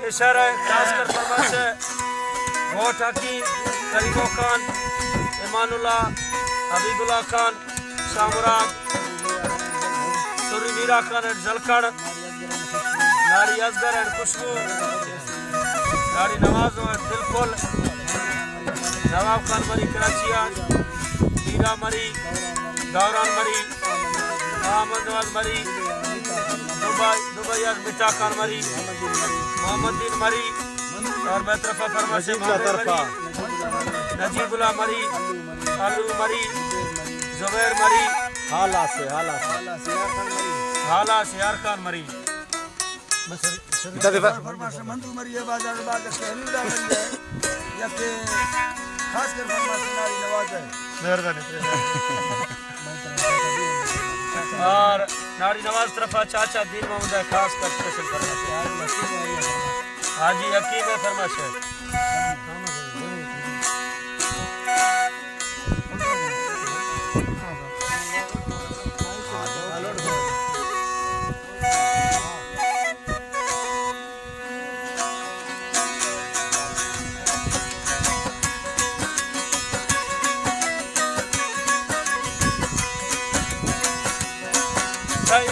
इशारा खासकर फरमाइश है वोट हकी करीमो खान इमानुल्लाह हबीबुल्लाह खान शामुराद सुरीमीरा खान एंड जलकड़ नारी असगर एंड खुशबू नारी नवाज और दिलकुल नवाब खान मरी कराचिया हीरा मरी गौरान मरी मोहम्मद नवाज मरी दुबई मिठा खान मरी मोहम्मद दिन मरी और बेतरफा फरमाइश नजीबुल्लाह मरी आलू मरी जुबैर मरी हाला सियार खान मरी फरमाइश मंदू मरी है बाजार बाद कहलूदा बन जाए या के खास कर फरमाइश नारी नवाज है मेहरबानी और नारी नवाज तरफा चाचा दीन मोहम्मद खास कर स्पेशल फरमाइश हाजी हकीम है फरमाइश I